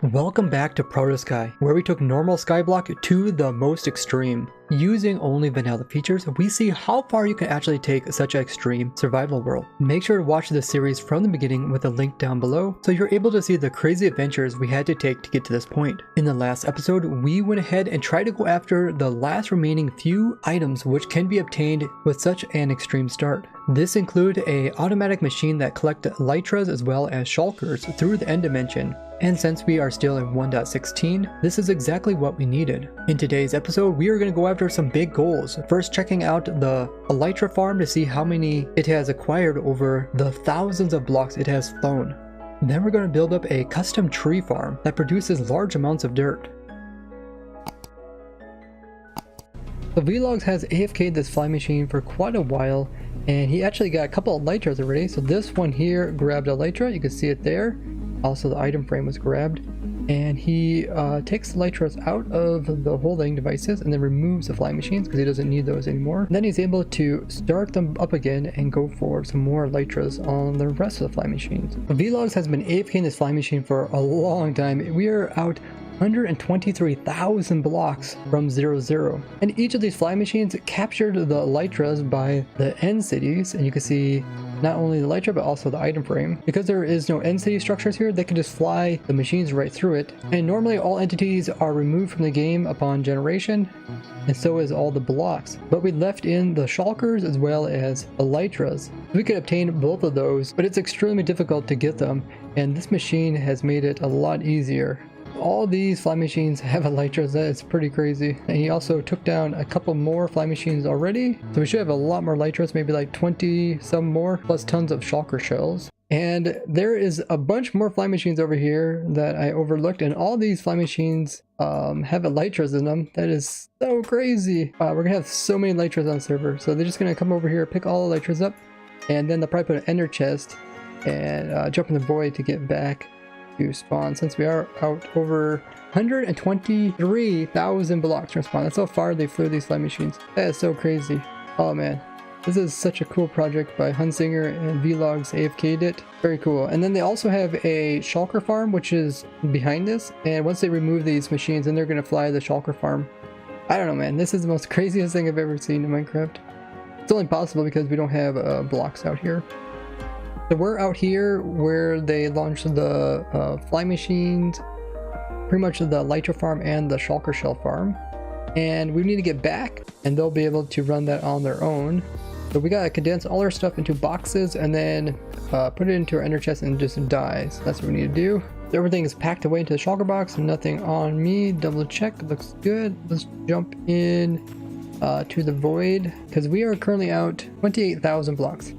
Welcome back to ProtoSky, where we took normal skyblock to the most extreme. Using only vanilla features, we see how far you can actually take such an extreme survival world. Make sure to watch this series from the beginning with a link down below, so you're able to see the crazy adventures we had to take to get to this point. In the last episode, we went ahead and tried to go after the last remaining few items which can be obtained with such an extreme start. This include a automatic machine that collect Elytras as well as shulkers through the end dimension. And since we are still in 1.16, this is exactly what we needed. In today's episode, we are going to go after some big goals. First, checking out the Elytra farm to see how many it has acquired over the thousands of blocks it has flown. Then we're going to build up a custom tree farm that produces large amounts of dirt. So Vlogs has AFK'd this fly machine for quite a while, and he actually got a couple of Elytras already. So this one here grabbed Elytra, you can see it there. Also the item frame was grabbed, and he takes the Elytras out of the holding devices and then removes the fly machines because he doesn't need those anymore. And then he's able to start them up again and go for some more Elytras on the rest of the fly machines. Vlogs has been AFKing this fly machine for a long time. We are out 123,000 blocks from 0, and each of these fly machines captured the Elytras by the end cities, and you can see not only the Elytra but also the item frame. Because there is no end city structures here, they can just fly the machines right through it, and normally all entities are removed from the game upon generation, and so is all the blocks. But we left in the shulkers as well as Elytras. We could obtain both of those, but it's extremely difficult to get them, and this machine has made it a lot easier. All these fly machines have Elytras. That is pretty crazy. And he also took down a couple more fly machines already, so we should have a lot more Elytras, maybe like 20 some more, plus tons of shulker shells. And there is a bunch more fly machines over here that I overlooked, and all these fly machines have Elytras in them. That is so crazy. We're gonna have so many Elytras on the server, so they're just gonna come over here, pick all the Elytras up, and then they'll probably put an ender chest and jump in the void to get back to spawn, since we are out over 123,000 blocks from spawn. That's how far they flew these fly machines. That is so crazy. Oh man, this is such a cool project by Hunsinger, and Vlogs AFK'd it. Very cool. And then they also have a shulker farm which is behind this, and once they remove these machines, then they're gonna fly the shulker farm. I don't know, man, this is the most craziest thing I've ever seen in Minecraft. It's only possible because we don't have blocks out here. So we're out here where they launched the fly machines, pretty much the Elytra farm and the shulker shell farm. And we need to get back, and they'll be able to run that on their own. So we gotta condense all our stuff into boxes and then put it into our ender chest and just die. So that's what we need to do. So everything is packed away into the shulker box, nothing on me. Double check, looks good. Let's jump in to the void, because we are currently out 28,000 blocks.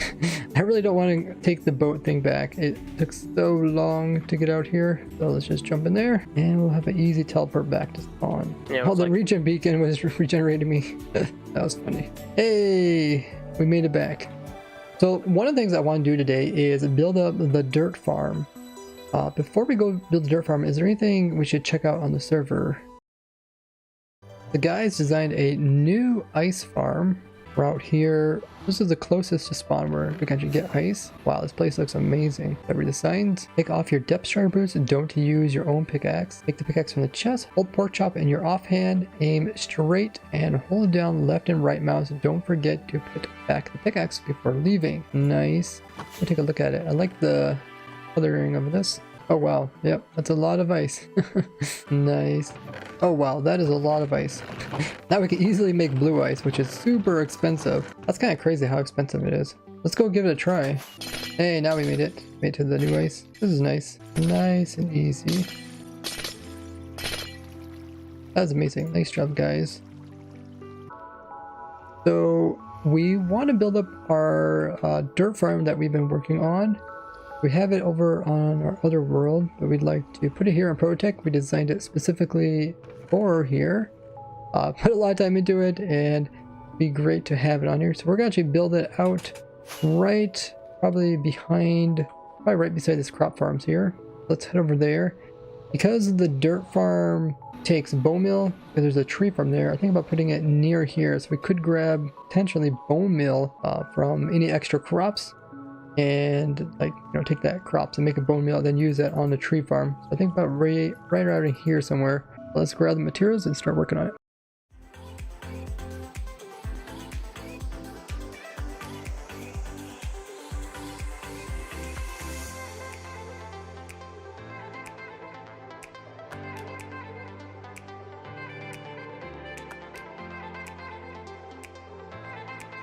I really don't want to take the boat thing back. It took so long to get out here, so let's just jump in there and we'll have an easy teleport back to spawn. Yeah, oh, the regen beacon was regenerating me. That was funny. Hey, we made it back. So one of the things I want to do today is build up the dirt farm. Before we go build the dirt farm, is there anything we should check out on the server? The guys designed a new ice farm. We're out here. This is the closest to spawn where we can actually get ice. Wow, this place looks amazing. I read the signs. Take off your depth strider boots and don't use your own pickaxe. Take the pickaxe from the chest, hold pork chop in your offhand, aim straight, and hold down left and right mouse. Don't forget to put back the pickaxe before leaving. Nice. We'll take a look at it. I like the coloring of this. Oh wow, yep, that's a lot of ice. Nice. Oh wow, that is a lot of ice. Now we can easily make blue ice, which is super expensive. That's kind of crazy how expensive it is. Let's go give it a try. Hey, now we made it. Made it to the new ice. This is nice. Nice and easy. That's amazing. Nice job, guys. So we want to build up our dirt farm that we've been working on. We have it over on our other world, but we'd like to put it here on ProtoTech. We designed it specifically for here. Put a lot of time into it, and it'd be great to have it on here. So we're gonna actually build it out right, probably right beside this crop farms here. Let's head over there. Because the dirt farm takes bone meal, because there's a tree farm there, I think about putting it near here, so we could grab potentially bone meal from any extra crops. and like, you know, take that crops and make a bone meal, then use that on the tree farm. So I think about right around here somewhere. Let's grab the materials and start working on it.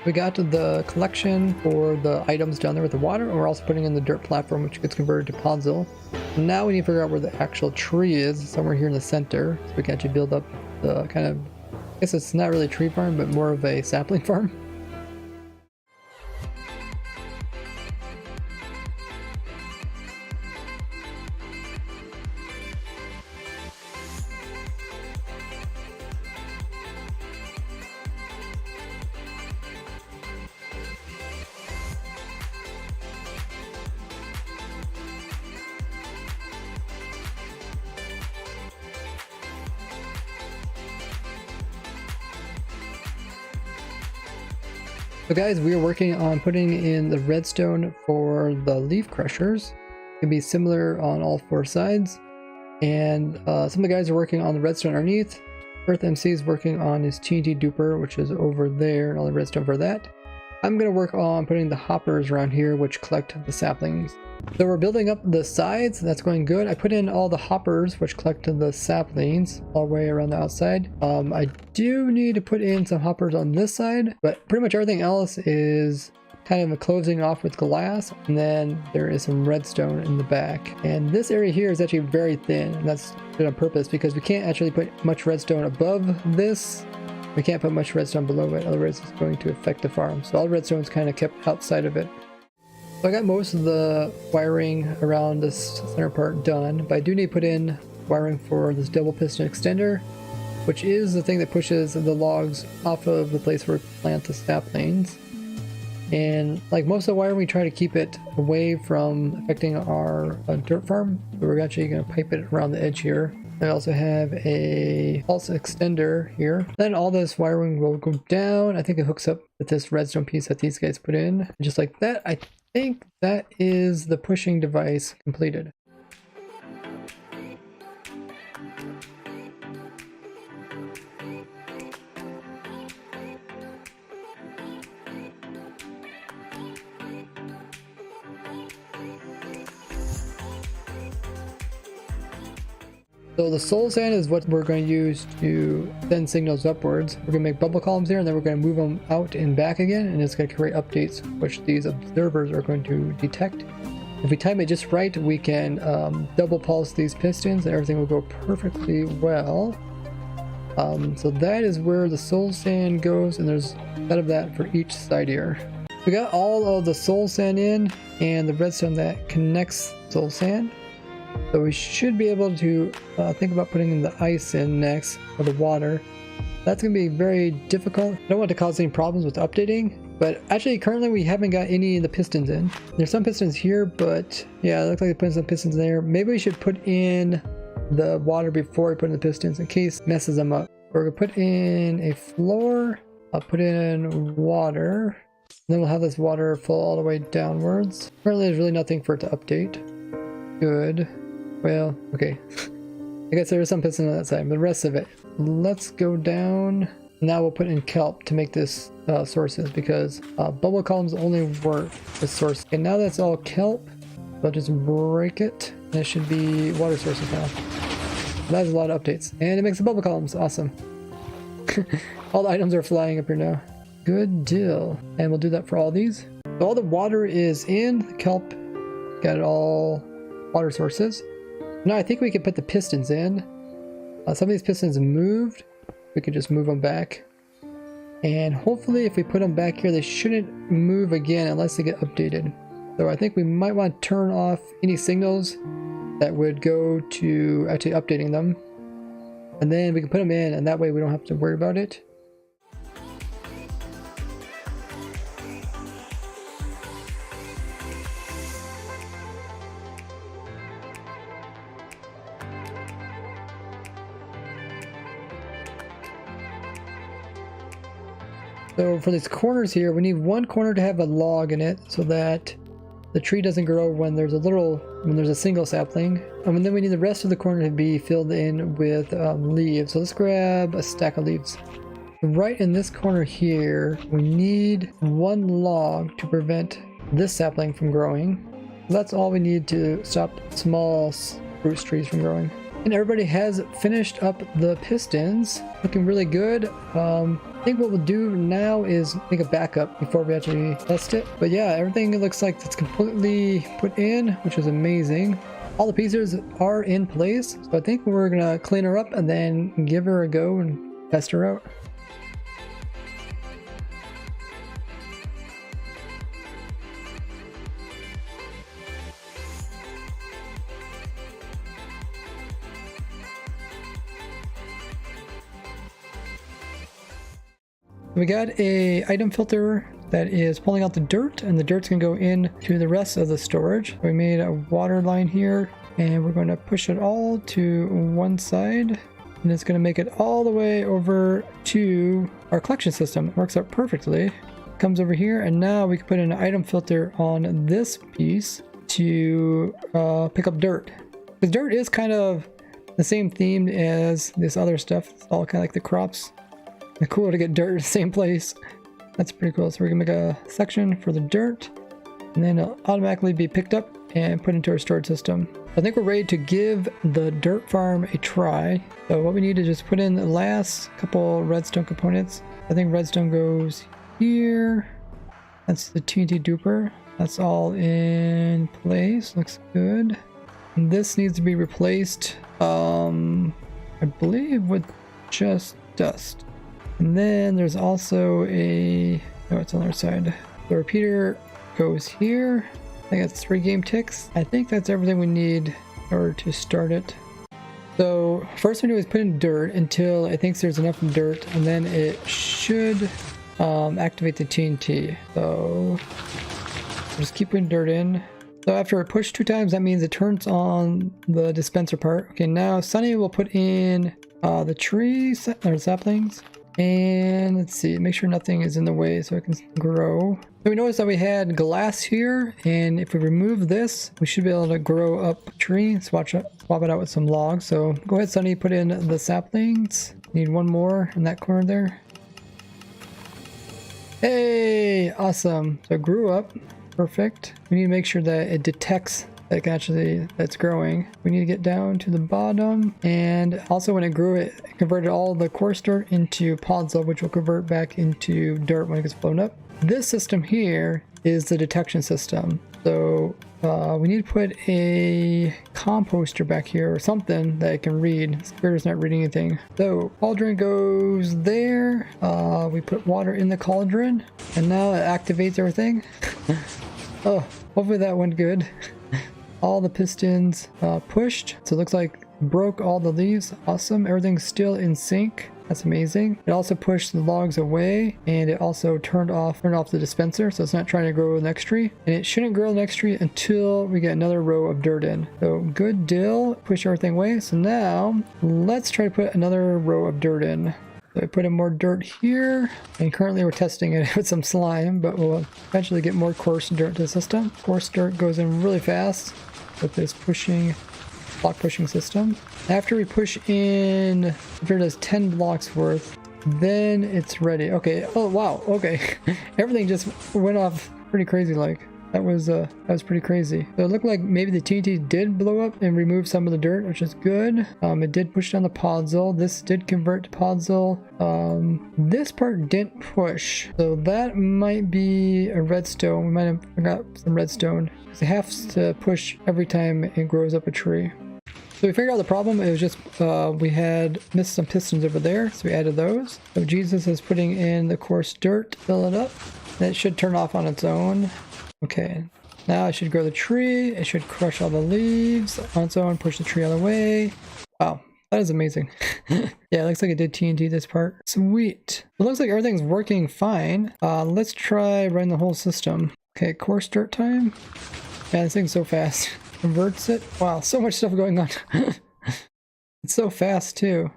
We got the collection for the items down there with the water, and we're also putting in the dirt platform, which gets converted to Podzol. Now we need to figure out where the actual tree is, somewhere here in the center, so we can actually build up the kind of, I guess it's not really a tree farm, but more of a sapling farm. So guys, we are working on putting in the redstone for the leaf crushers. It can be similar on all 4 sides. And some of the guys are working on the redstone underneath. Earth MC is working on his TNT duper, which is over there, and all the redstone for that. I'm going to work on putting the hoppers around here, which collect the saplings. So we're building up the sides, that's going good. I put in all the hoppers, which collect the saplings all the way around the outside. I do need to put in some hoppers on this side, but pretty much everything else is kind of closing off with glass, and then there is some redstone in the back. And this area here is actually very thin, and that's done on purpose because we can't actually put much redstone above this. We can't put much redstone below it, otherwise it's going to affect the farm. So all redstone is kind of kept outside of it. So I got most of the wiring around this center part done, but I do need to put in wiring for this double piston extender, which is the thing that pushes the logs off of the place where we plant the saplings. And like most of the wiring, we try to keep it away from affecting our dirt farm, but we're actually going to pipe it around the edge here. I also have a pulse extender here. Then all this wiring will go down. I think it hooks up with this redstone piece that these guys put in. And just like that, I think that is the pushing device completed. So the soul sand is what we're going to use to send signals upwards. We're going to make bubble columns here, and then we're going to move them out and back again, and it's going to create updates which these observers are going to detect. If we time it just right, we can double pulse these pistons and everything will go perfectly well. So that is where the soul sand goes, and there's a set of that for each side here. We got all of the soul sand in and the redstone that connects soul sand. So we should be able to think about putting in the ice in next, or the water. That's going to be very difficult. I don't want to cause any problems with updating, but actually currently we haven't got any of the pistons in. There's some pistons here, but yeah, it looks like they put some pistons there. Maybe we should put in the water before we put in the pistons in case it messes them up. We're going to put in a floor. I'll put in water. And then we'll have this water flow all the way downwards. Currently there's really nothing for it to update. Good. Well, okay. I guess there is some piston on that side, but the rest of it. Let's go down. Now we'll put in kelp to make this sources, because bubble columns only work with source. And now that's all kelp. I'll just break it. And it should be water sources now. That's a lot of updates. And it makes the bubble columns. Awesome. All the items are flying up here now. Good deal. And we'll do that for all these. So all the water is in. The kelp got it all water sources. Now I think we can put the pistons in. Some of these pistons moved. We could just move them back. And hopefully if we put them back here, they shouldn't move again unless they get updated. So I think we might want to turn off any signals that would go to actually updating them. And then we can put them in, and that way we don't have to worry about it. So for these corners here, we need one corner to have a log in it so that the tree doesn't grow when there's a single sapling. And then we need the rest of the corner to be filled in with leaves. So let's grab a stack of leaves. Right in this corner here, we need one log to prevent this sapling from growing. That's all we need to stop small spruce trees from growing. And everybody has finished up the pistons, looking really good. I think what we'll do now is make a backup before we actually test it. But yeah, everything looks like it's completely put in, which is amazing. All the pieces are in place, so I think we're gonna clean her up and then give her a go and test her out. We got a item filter that is pulling out the dirt, and the dirt's gonna go in to the rest of the storage. We made a water line here, and we're going to push it all to one side, and it's going to make it all the way over to our collection system. It works out perfectly. Comes over here, and now we can put an item filter on this piece to pick up dirt. Because dirt is kind of the same theme as this other stuff. It's all kind of like the crops. It's cool to get dirt in the same place. That's pretty cool. So we're gonna make a section for the dirt, and then it'll automatically be picked up and put into our storage system. I think we're ready to give the dirt farm a try. So what we need to just put in the last couple redstone components. I think redstone goes here. That's the TNT duper. That's all in place. Looks good. And this needs to be replaced, I believe, with just dust. And then there's also a, oh, it's on the other side. The repeater goes here. I think that's 3 game ticks. I think that's everything we need in order to start it. So first we do is put in dirt until it thinks there's enough dirt, and then it should activate the TNT. So just keep putting dirt in. So after it pushed 2 times, that means it turns on the dispenser part. Okay, now Sunny will put in the trees or saplings. And let's see, make sure nothing is in the way so it can grow. So we noticed that we had glass here, and if we remove this, we should be able to grow up a tree. Swap it out with some logs. So go ahead, Sunny, put in the saplings. Need one more in that corner there. Hey, awesome. So it grew up. Perfect. We need to make sure that it detects that actually that's growing. We need to get down to the bottom, and also when it grew, it converted all the coarse dirt into podzol, which will convert back into dirt when it gets blown up. This system here is the detection system. So we need to put a composter back here or something that it can read. The computer's not reading anything. So cauldron goes there. We put water in the cauldron, and now it activates everything. Oh, hopefully that went good. All the pistons pushed, so it looks like broke all the leaves. Awesome. Everything's still in sync. That's amazing. It also pushed the logs away, and it also turned off the dispenser, so it's not trying to grow the next tree. And it shouldn't grow the next tree until we get another row of dirt in. So good deal. Push everything away. So now let's try to put another row of dirt in. So I put in more dirt here, and currently we're testing it with some slime, but we'll eventually get more coarse dirt to the system. Coarse dirt goes in really fast with this block pushing system. After we push in, if it does 10 blocks worth, then it's ready. Okay. Oh wow. Okay. Everything just went off pretty crazy. Like that was pretty crazy. So it looked like maybe the TNT did blow up and remove some of the dirt, which is good. It did push down the podzol. This did convert to podzol. This part didn't push, so that might be a redstone. We might have forgot some redstone. It has to push every time it grows up a tree. So we figured out the problem. It was just we had missed some pistons over there, so we added those. So Jesus is putting in the coarse dirt, fill it up, and it should turn off on its own. Okay, now I should grow the tree. It should crush all the leaves on its own, push the tree out of the way. Wow, that is amazing. Yeah, it looks like it did TNT this part. Sweet. It looks like everything's working fine. Let's try running the whole system. Okay, coarse dirt time. Yeah, this thing's so fast. Converts it. Wow, so much stuff going on. It's so fast too.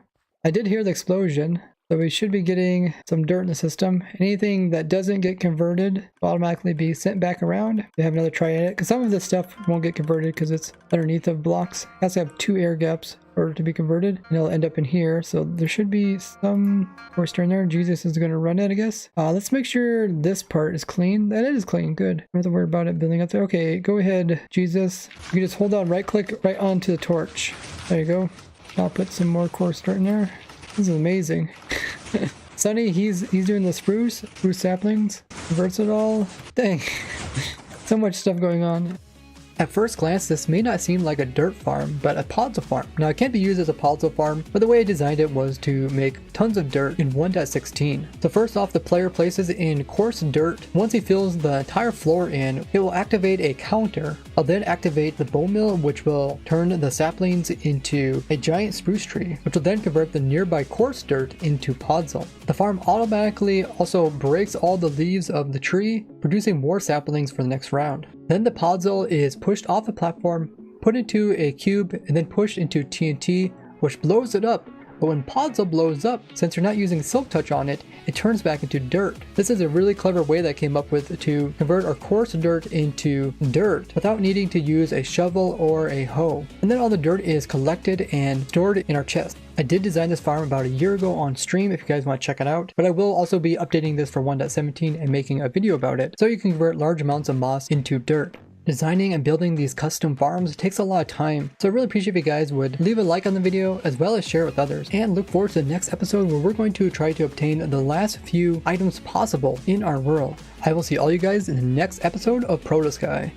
I did hear the explosion. So we should be getting some dirt in the system. Anything that doesn't get converted will automatically be sent back around. We have another try at it because some of this stuff won't get converted because it's underneath of blocks. It has to have 2 air gaps for it to be converted, and it'll end up in here. So there should be some coarse dirt in there. Jesus is going to run it, I guess. Let's make sure this part is clean. That is clean. Good. Don't have to worry about it building up there. Okay, go ahead, Jesus. You can just hold down right click right onto the torch. There you go. I'll put some more coarse dirt in there. This is amazing. Sunny, he's doing the spruce saplings, converts it all. Dang, so much stuff going on. At first glance, this may not seem like a dirt farm, but a podzol farm. Now, it can't be used as a podzol farm, but the way I designed it was to make tons of dirt in 1.16. So first off, the player places in coarse dirt. Once he fills the entire floor in, it will activate a counter. I'll then activate the bone mill, which will turn the saplings into a giant spruce tree, which will then convert the nearby coarse dirt into podzol. The farm automatically also breaks all the leaves of the tree, producing more saplings for the next round. Then the podzol is pushed off the platform, put into a cube, and then pushed into TNT, which blows it up. But when podzol blows up, since you're not using silk touch on it, it turns back into dirt. This is a really clever way that I came up with to convert our coarse dirt into dirt without needing to use a shovel or a hoe. And then all the dirt is collected and stored in our chest. I did design this farm about a year ago on stream if you guys want to check it out, but I will also be updating this for 1.17 and making a video about it so you can convert large amounts of moss into dirt. Designing and building these custom farms takes a lot of time, so I really appreciate if you guys would leave a like on the video as well as share it with others, and look forward to the next episode where we're going to try to obtain the last few items possible in our world. I will see all you guys in the next episode of ProtoSky.